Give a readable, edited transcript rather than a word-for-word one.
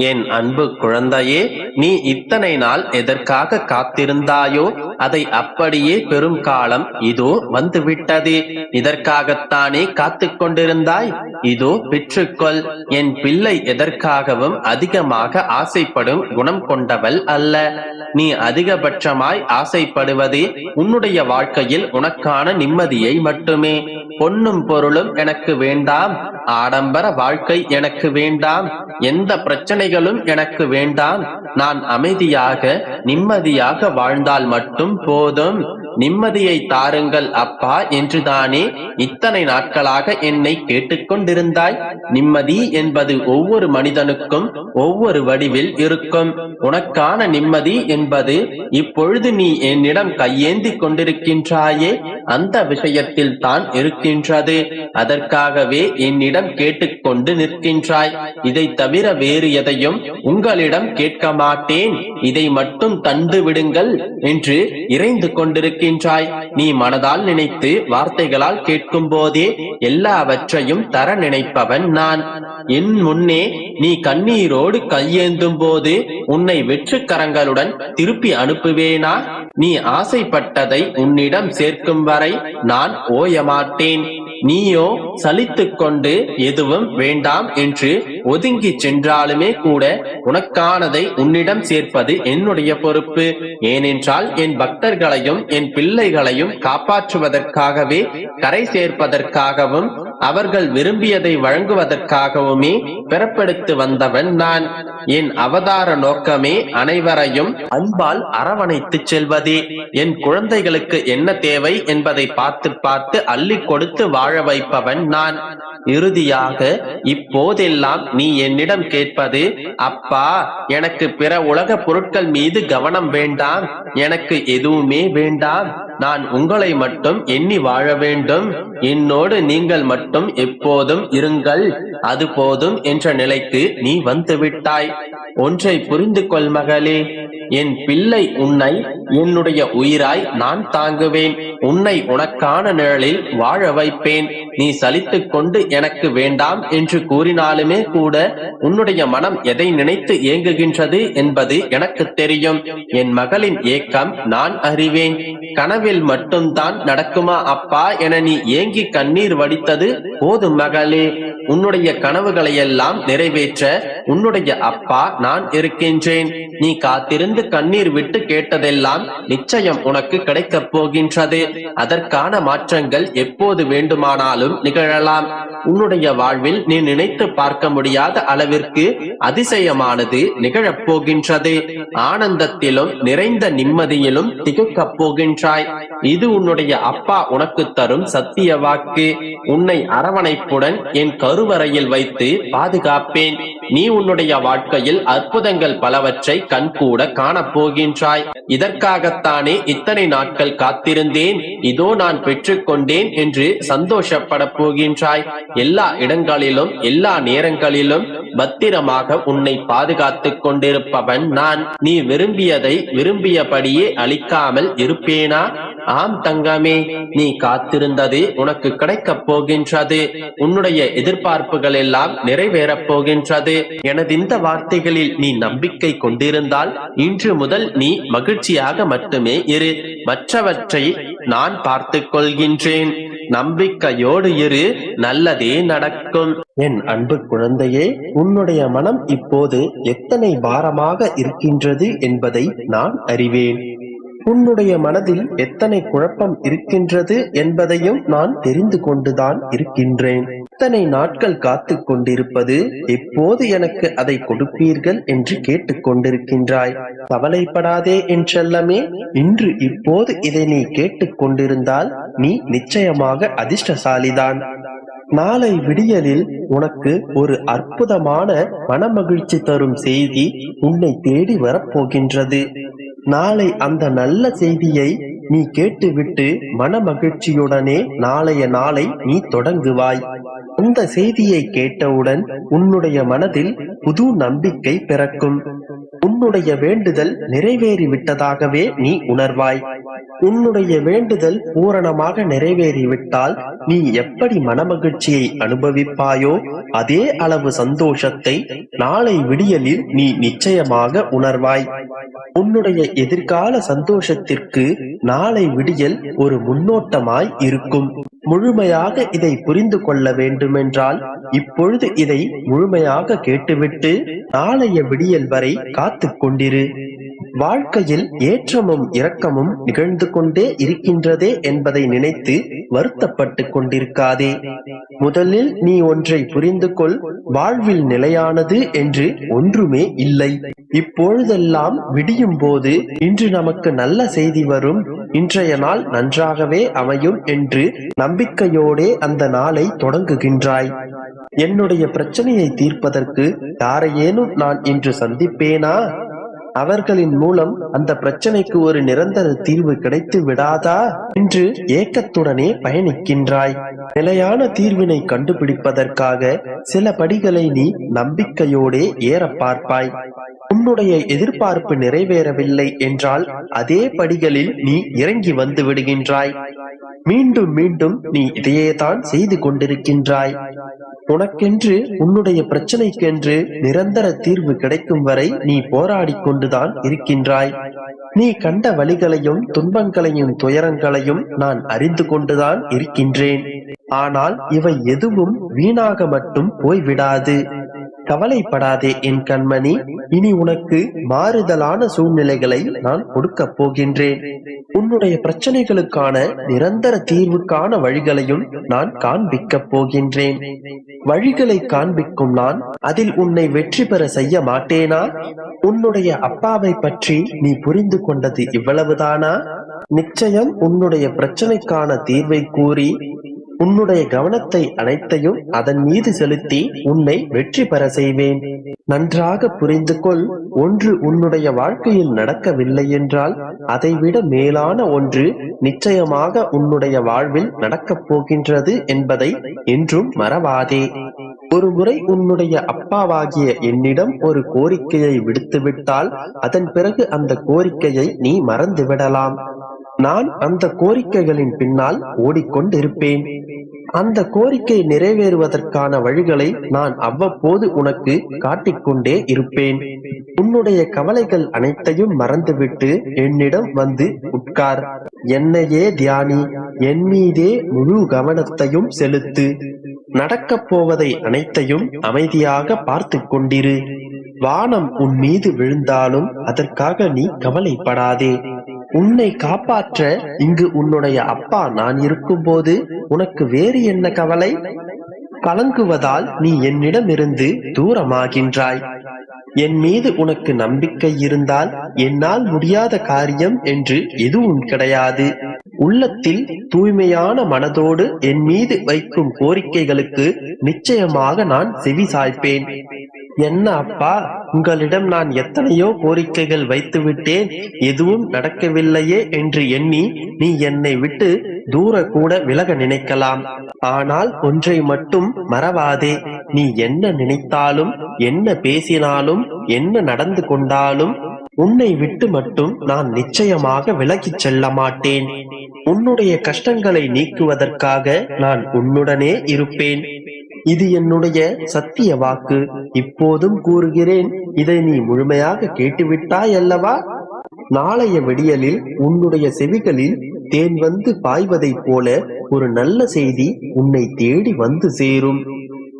என் அன்பு குழந்தையே, நீ இத்தனை நாள் எதற்காக காத்திருந்தாயோ அதை அப்படியே பெரும் காலம் இதோ வந்துவிட்டது. இதற்காகத்தானே காத்து கொண்டிருந்தாய். இதோ பெற்றுக்கொள். என் பிள்ளை எதற்காகவும் அதிகமாக ஆசைப்படும் குணம் கொண்டவள் அல்ல. நீ அதிகபட்சமாய் ஆசைப்படுவது உன்னுடைய வாழ்க்கையில் உனக்கான நிம்மதியை மட்டுமே. பொன்னும் பொருளும் எனக்கு வேண்டாம், ஆடம்பர வாழ்க்கை எனக்கு வேண்டாம், எந்த பிரச்சனைகளும் எனக்கு வேண்டாம், நான் அமைதியாக நிம்மதியாக வாழ்ந்தால் மட்டும் போதும், நிம்மதியை தாருங்கள் அப்பா என்றுதானே இத்தனை நாட்களாக என்னை கேட்டுக்கொண்டிருந்தாய். நிம்மதி என்பது ஒவ்வொரு மனிதனுக்கும் ஒவ்வொரு வடிவில் இருக்கும். உனக்கான நிம்மதி என்பது இப்பொழுது நீ என்னிடம் கையேந்தி கொண்டிருக்கின்றாயே அந்த விஷயத்தில் தான் இருக்கின்றது. அதற்காகவே என்னிடம் கேட்டுக்கொண்டு நிற்கின்றாய். இதை தவிர வேறு எதையும் உங்களிடம் கேட்க மாட்டேன், இதை மட்டும் தந்து விடுங்கள் என்று இறைந்து கொண்டிருக்கின்றாய். நீ மனதால் நினைத்து வார்த்தைகளால் கேட்கும் போதே எல்லாவற்றையும் தர நினைப்பவன் நான். என் முன்னே நீ கண்ணீரோடு கையேந்தும் போது உன்னை வெற்று கரங்களுடன் திருப்பி அனுப்புவேனா? நீ ஆசைப்பட்டதை உன்னிடம் சேர்க்கும் வரை நான் ஓயமாட்டேன். நீயோ சலித்துக் கொண்டு எதுவும் வேண்டாம் என்று ஒதுங்கி சென்றாலுமே கூட உனக்கானதை உன்னிடம் சேர்ப்பது என்னுடைய பொறுப்பு. ஏனென்றால் என் பக்தர்களையும் என் பிள்ளைகளையும் காப்பாற்றுவதற்காகவே, கரை சேர்ப்பதற்காகவும், அவர்கள் விரும்பியதை வழங்குவதற்காகவுமே பிறப்பெடுத்து வந்தவன் நான். என் அவதார நோக்கமே அனைவரையும் அன்பால் அரவணைத்து செல்வதே. என் குழந்தைகளுக்கு என்ன தேவை என்பதை பார்த்து பார்த்து அள்ளி கொடுத்து வாழ வைப்பவன் நான். இறுதியாக இப்போதெல்லாம் நீ என்னிடம் கேட்பது, அப்பா எனக்கு பிற உலக பொருட்கள் மீது கவனம் வேண்டாம், எனக்கு எதுவுமே வேண்டாம், நான் உங்களை மட்டும் எண்ணி வாழ வேண்டும், என்னோடு நீங்கள் மட்டும் எப்போதும் இருங்கள், அது போதும் என்ற நிலைக்கு நீ வந்துவிட்டாய். ஒன்றை புரிந்து கொள் மகளே, என் பிள்ளை உன்னை என்னுடைய உயிராய் நான் தாங்குவேன். உன்னை உனக்கான நிழலில் வாழ வைப்பேன். நீ சலித்துக் கொண்டு எனக்கு வேண்டாம் என்று கூறினாலுமே கூட உன்னுடைய மனம் எதை நினைத்து ஏங்குகின்றது என்பது எனக்கு தெரியும். என் மகளின் ஏக்கம் நான் அறிவேன். கனவில் மட்டும்தான் நடக்குமா அப்பா என நீ ஏங்கி கண்ணீர் வடித்தது போதும் மகளே. உன்னுடைய கனவுகளை எல்லாம் நிறைவேற்ற உன்னுடைய அப்பா நான் இருக்கின்றேன். நீ காத்திருந்து கண்ணீர் விட்டு கேட்டதெல்லாம் நிச்சயம் உனக்கு கிடைக்கப் போகின்றது. அதற்கான மாற்றங்கள் எப்போது வேண்டுமானாலும் நிகழலாம். உன்னுடைய வாழ்வில் நீ நினைத்து பார்க்க முடியாத அளவிற்கு அதிசயமானது நிகழப் போகின்றது. ஆனந்தத்திலும் நிறைந்த நிம்மதியிலும் திகழப் போகின்றாய். இது உன்னுடைய அப்பா உனக்கு தரும் சத்திய வாக்கு. உன்னை அரவணைப்புடன் என் கருவறையில் வைத்து பாதுகாப்பேன். நீ உன்னுடைய வாழ்க்கையில் அற்புதங்கள் பலவற்றை கண்கூட காணப்போகின்றாய். இதற்காகத்தானே இத்தனை நாட்கள் காத்திருந்தேன், இதோ நான் பெற்றுக்கொண்டேன் என்று சந்தோஷப்பட போகின்றாய். எல்லா இடங்களிலும் எல்லா நேரங்களிலும் பத்திரமாக உன்னை பாதுகாத்துக் கொண்டிருப்பவன் நான். நீ விரும்பியதை விரும்பியபடியே அளிக்காமல் இருப்பேனா? ஆம் தங்கமே, நீ காத்திருந்தது உனக்கு கிடைக்கப் போகின்றது. உன்னுடைய எதிர்பார்ப்புகள் எல்லாம் நிறைவேறப் போகின்றது. எனது இந்த வார்த்தைகளில் நீ நம்பிக்கை கொண்டிருந்தால் இன்று முதல் நீ மகிழ்ச்சியாக மட்டுமே இரு. மற்றவற்றை நான் பார்த்துக் கொள்கின்றேன். நம்பிக்கையோடு இரு, நல்லதே நடக்கும். என் அன்பு குழந்தையே, உன்னுடைய மனம் இப்போது எத்தனை பாரமாக இருக்கின்றது என்பதை நான் அறிவேன். உன்னுடைய மனதில் எத்தனை குழப்பம் இருக்கின்றது என்பதையும் நான் தெரிந்து கொண்டுதான் இருக்கின்றேன். இத்தனை நாட்கள் காத்து கொண்டிருப்பது, எப்போது எனக்கு அதை கொடுப்பீர்கள் என்று கேட்டுக் கொண்டிருக்கின்றாய். கவலைப்படாதே என் செல்லமே, இன்று இப்போது இதை நீ கேட்டுக் கொண்டிருந்தால் நீ நிச்சயமாக அதிர்ஷ்டசாலிதான். நாளை விடியலில் உனக்கு ஒரு அற்புதமான மனமகிழ்ச்சி தரும் செய்தி உன்னை தேடி வரப்போகின்றது. நாளை அந்த நல்ல செய்தியை நீ கேட்டுவிட்டு மன மகிழ்ச்சியுடனே நாளைய நாளை நீ தொடங்குவாய். அந்த செய்தியை கேட்டவுடன் உன்னுடைய மனதில் புது நம்பிக்கை பிறக்கும். உன்னுடைய வேண்டுதல் நிறைவேறிவிட்டதாகவே நீ உணர்வாய். உன்னுடைய வேண்டுதல் பூரணமாக நிறைவேறிவிட்டால் நீ எப்படி மனமகிழ்ச்சியை அனுபவிப்பாயோ அதே அளவு சந்தோஷத்தை நாளை விடியலில் நீ நிச்சயமாக உணர்வாய். உன்னுடைய எதிர்கால சந்தோஷத்திற்கு நாளை விடியல் ஒரு முன்னோட்டமாய் இருக்கும். முழுமையாக இதை புரிந்து கொள்ள வேண்டுமென்றால் இப்பொழுது இதை முழுமையாக கேட்டுவிட்டு நாளைய விடியல் வரை காத்துக் கொண்டிரு. வாழ்க்கையில் ஏற்றமும் இரக்கமும் நிகழ்ந்து கொண்டே இருக்கின்றதே என்பதை நினைத்து வருத்தப்பட்டு கொண்டிருக்காதே. முதலில் நீ ஒன்றை புரிந்து கொள், வாழ்வில் நிலையானது என்று ஒன்றுமே இல்லை. இப்பொழுதெல்லாம் விடியும் போது இன்று நமக்கு நல்ல செய்தி வரும், இன்றைய நாள் நன்றாகவே அமையும் என்று நம்பிக்கையோடே அந்த நாளை தொடங்குகின்றாய். என்னுடைய பிரச்சனையை தீர்ப்பதற்கு யாரையேனும் நான் இன்று சந்திப்பேனா? அவர்களின் மூலம் அந்த பிரச்சனைக்கு ஒரு நிரந்தர தீர்வு கிடைத்து விடாதா என்று ஏக்கத்துடனே பயணிக்கின்றாய். நிலையான தீர்வினை கண்டுபிடிப்பதற்காக சில படிகளை நீ நம்பிக்கையோடே ஏற பார்ப்பாய். உன்னுடைய எதிர்பார்ப்பு நிறைவேறவில்லை என்றால் அதே படிகளில் நீ இறங்கி வந்து விடுகின்றாய். மீண்டும் மீண்டும் நீ இதையேதான் செய்து கொண்டிருக்கின்றாய். உனக்கென்று உன்னுடைய பிரச்சனைக்கென்று நிரந்தர தீர்வு கிடைக்கும் வரை நீ போராடி கொண்டுதான் இருக்கின்றாய். நீ கண்ட வழிகளையும் துன்பங்களையும் துயரங்களையும் நான் அறிந்து கொண்டுதான் இருக்கின்றேன். ஆனால் இவை எதுவும் வீணாக மட்டும் போய்விடாது. கவலைப்படாதே என் கண்மணி, இனி உனக்கு மாறுதலான சூழ்நிலைகளை நான் கொடுக்கப் போகின்றேன். உன்னுடைய பிரச்சனைகளுக்கான நிரந்தர தீர்வுக்கான வழிகளையும் நான் காண்பிக்கப் போகின்றேன். வழிகளை காண்பிக்கும் நான் அதில் உன்னை வெற்றி பெற செய்ய மாட்டேனா? உன்னுடைய அப்பாவை பற்றி நீ புரிந்து கொண்டது இவ்வளவுதானா? நிச்சயம் உன்னுடைய பிரச்சனைக்கான தீர்வை கூறி உன்னுடைய கவனத்தை அனைத்தையும் அதன் மீது செலுத்தி உன்னை வெற்றி பெற செய்வேன். நன்றாக புரிந்து கொள், ஒன்று உன்னுடைய வாழ்க்கையில் நடக்கவில்லை என்றால் அதைவிட மேலான ஒன்று நிச்சயமாக உன்னுடைய வாழ்வில் நடக்கப் போகின்றது என்பதை என்றும் மறவாதே. ஒரு முறை உன்னுடைய அப்பாவாகிய என்னிடம் ஒரு கோரிக்கையை விடுத்துவிட்டால் அதன் பிறகு அந்த கோரிக்கையை நீ மறந்து விடலாம். நான் அந்த கோரிக்கைகளின் பின்னால் ஓடிக்கொண்டிருப்பேன். அந்த கோரிக்கை நிறைவேறுவதற்கான வழிகளை நான் அவ்வப்போது உனக்கு காட்டிக்கொண்டே இருப்பேன். உன்னுடைய கவலைகள் அனைத்தையும் மறந்துவிட்டு என்னிடம் வந்து உட்கார். என்னையே தியானி, என் மீதே முழு கவனத்தையும் செலுத்து. நடக்கப் போவதை அனைத்தையும் அமைதியாக பார்த்து கொண்டிரு. வானம் உன் மீது விழுந்தாலும் அதற்காக நீ கவலைப்படாதே. உன்னை காப்பாற்ற இங்கு உன்னுடைய அப்பா நான் இருக்கும் போது உனக்கு வேறு என்ன கவலை? கலங்குவதால் நீ என்னிடமிருந்து தூரமாகின்றாய். என் மீது உனக்கு நம்பிக்கை இருந்தால் என்னால் முடியாத காரியம் என்று எதுவும் கிடையாது. உள்ளத்தில் தூய்மையான மனதோடு என் மீது வைக்கும் கோரிக்கைகளுக்கு நிச்சயமாக நான் செவி சாய்ப்பேன். என்ன அப்பா, உங்களிடம் நான் எத்தனையோ கோரிக்கைகள் வைத்து விட்டேன், எதுவும் நடக்கவில்லையே என்று எண்ணி நீ என்னை விட்டு தூர கூட விலக நினைக்கலாம். ஆனால் ஒன்றை மட்டும் மறவாதே, நீ என்ன நினைத்தாலும் என்ன பேசினாலும் என்ன நடந்து கொண்டாலும் உன்னை விட்டு மட்டும் நான் நிச்சயமாக விலகிச் செல்ல மாட்டேன். உன்னுடைய கஷ்டங்களை நீக்குவதற்காக நான் உன்னுடனே இருப்பேன். இது என்னுடைய சத்திய வாக்கு. இப்போதும் கூறுகிறேன், இதை நீ முழுமையாக கேட்டுவிட்டாய் அல்லவா? நாளைய விடியலில் உன்னுடைய செவிகளில் தேன் வந்து பாய்வதைப் போல ஒரு நல்ல செய்தி உன்னை தேடி வந்து சேரும்.